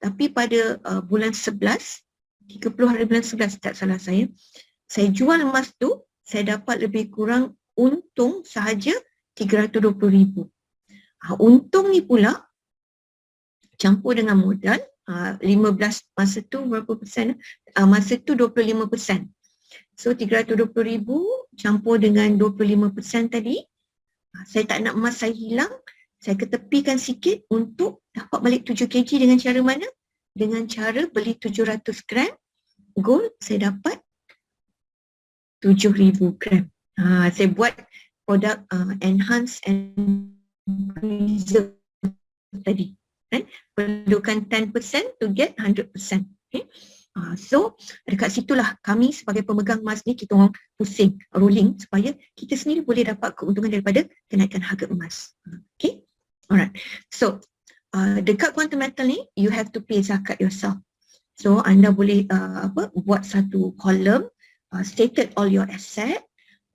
Tapi pada bulan 11, 30 hari bulan 11 tak salah saya jual emas tu, saya dapat lebih kurang untung sahaja 320,000. Untung ni pula campur dengan modal 15, masa tu berapa persen? Masa tu 25%. So 320,000 campur dengan 25% tadi, saya tak nak emas saya hilang, saya ketepikan sikit untuk dapat balik 7 kg dengan cara mana? Dengan cara beli 700 gram gold, saya dapat 7,000 gram. Saya buat produk enhance and preserve tadi. Perlukan 10% to get 100%. Okay. So dekat situlah kami sebagai pemegang emas ni, kita orang pusing, rolling supaya kita sendiri boleh dapat keuntungan daripada kenaikan harga emas. Okay. Alright. So dekat quantum metal ni, you have to pay zakat yourself. So anda boleh buat satu kolom, stated all your asset.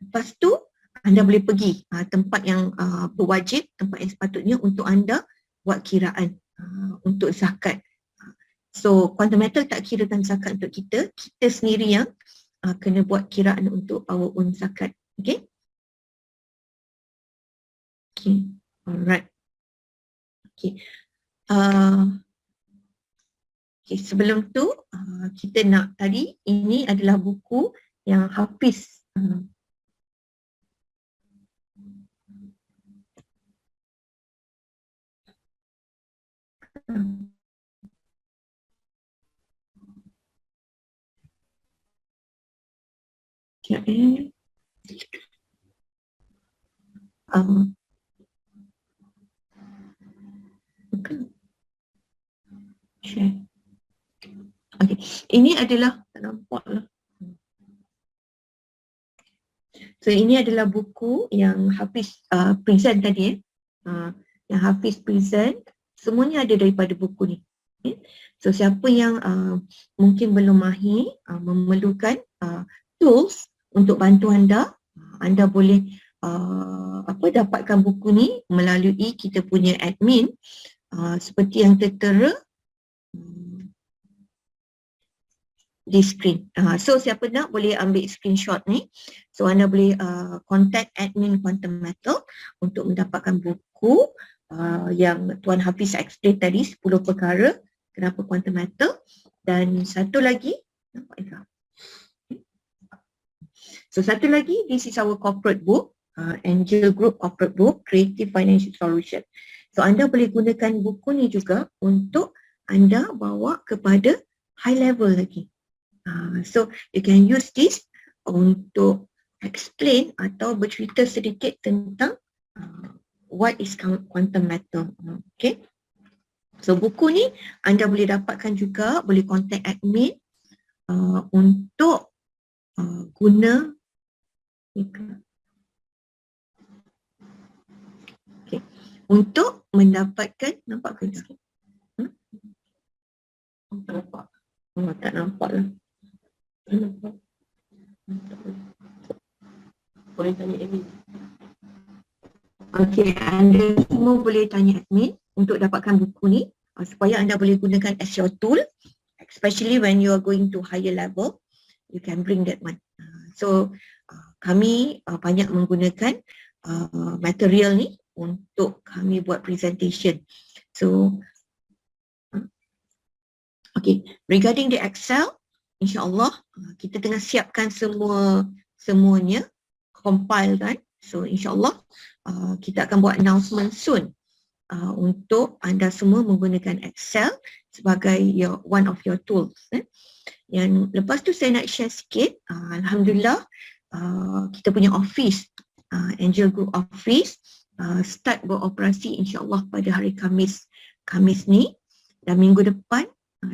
Lepas tu anda boleh pergi tempat yang berwajib, tempat yang sepatutnya untuk anda buat kiraan untuk zakat. So quantum metal tak kirakan zakat untuk kita, kita sendiri yang kena buat kiraan untuk our own zakat. Okay. Okay. Alright. Okay. Okay, sebelum tu kita nak tadi, ini adalah buku yang Hafiz okay. Ini adalah, tak nampak lah. So ini adalah buku yang Hafiz present tadi. Yang Hafiz present, semuanya ada daripada buku ni. Okay. So siapa yang mungkin belum mahir, memerlukan tools untuk bantu anda, anda boleh dapatkan buku ni melalui kita punya admin, seperti yang tertera di screen. So siapa nak boleh ambil screenshot ni. So anda boleh contact admin Quantum Metal untuk mendapatkan buku yang Tuan Hafiz explain tadi, 10 perkara kenapa Quantum Metal. Dan satu lagi, so satu lagi, this is our corporate book, Angel Group corporate book, Creative Financial Solution. So anda boleh gunakan buku ni juga untuk anda bawa kepada high level lagi. So you can use this untuk explain atau bercerita sedikit tentang what is quantum metal. Okay. So buku ni anda boleh dapatkan juga, boleh contact admin untuk guna. Okay. Untuk mendapatkan, nampak ke tak? Tak nampak. Tak nampak lah. Boleh tanya admin. Okey, anda semua boleh tanya admin untuk dapatkan buku ni. supaya anda boleh gunakan as your tool, especially when you are going to higher level, you can bring that one. So kami banyak menggunakan material ni untuk kami buat presentation. So okay, regarding the Excel, insyaAllah kita tengah siapkan semuanya, compile kan. So insyaAllah kita akan buat announcement soon untuk anda semua menggunakan Excel sebagai one of your tools. Yang lepas tu saya nak share sikit, Alhamdulillah kita punya office, Angel Group Office start beroperasi insyaAllah pada hari Khamis ni, dan minggu depan,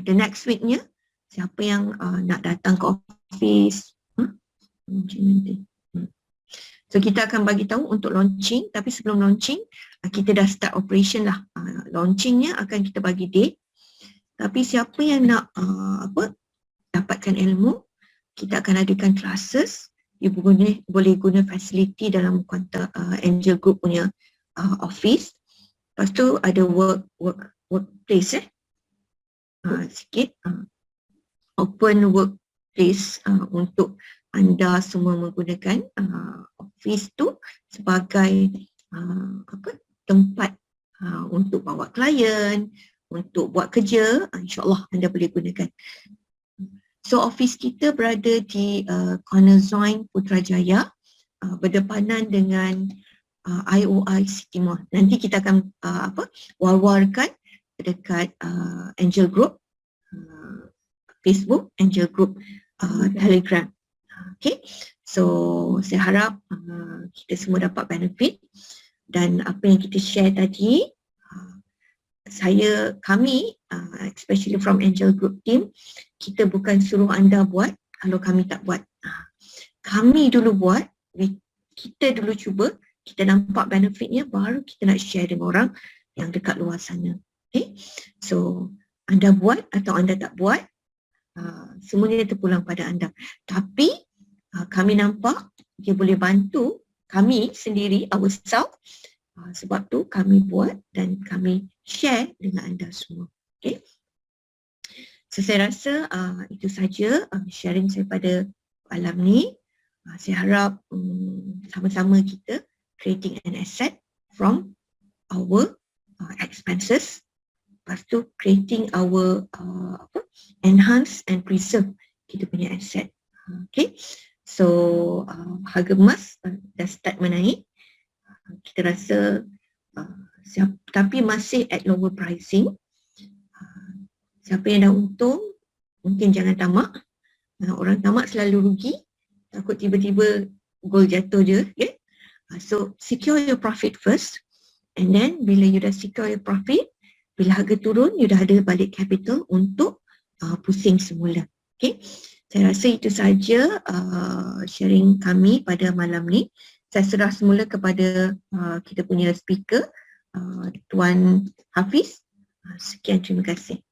the next weeknya, siapa yang nak datang ke office, so kita akan bagi tahu untuk launching, tapi sebelum launching kita dah start operation lah. Launchingnya akan kita bagi date, tapi siapa yang nak dapatkan ilmu, kita akan adakan classes. You boleh guna facility dalam kontak Angel Group punya office. Lepas tu ada workplace sikit open workplace untuk anda semua menggunakan office tu sebagai tempat untuk bawa klien, untuk buat kerja, insyaAllah anda boleh gunakan. So office kita berada di Cornerzoin Putrajaya, berdepanan dengan IOI City Mall. Nanti kita akan war-warkan dekat Angel Group Facebook, Angel Group Telegram. Okay, so saya harap kita semua dapat benefit, dan apa yang kita share tadi, kami especially from Angel Group team, kita bukan suruh anda buat kalau kami tak buat. Kami dulu buat, kita dulu cuba, kita nampak benefitnya, baru kita nak share dengan orang yang dekat luar sana. Okay, so anda buat atau anda tak buat, semuanya terpulang pada anda. Tapi kami nampak dia boleh bantu kami sendiri, ourselves. Sebab tu kami buat dan kami share dengan anda semua. Okay. So saya rasa itu saja sharing saya pada malam ni. Saya harap sama-sama kita creating an asset from our expenses. Lepas tu creating our enhance and preserve kita punya asset. Okay. So harga emas dah start menaik. Kita rasa tapi masih at lower pricing. Siapa yang dah untung, mungkin jangan tamak. Orang tamak selalu rugi, takut tiba-tiba gold jatuh je. Okay? So secure your profit first, and then bila you dah secure your profit, bila harga turun, you dah ada balik capital untuk pusing semula. Okay? Saya rasa itu saja sharing kami pada malam ni. Saya serah semula kepada kita punya speaker, Tuan Hafiz. Sekian, terima kasih.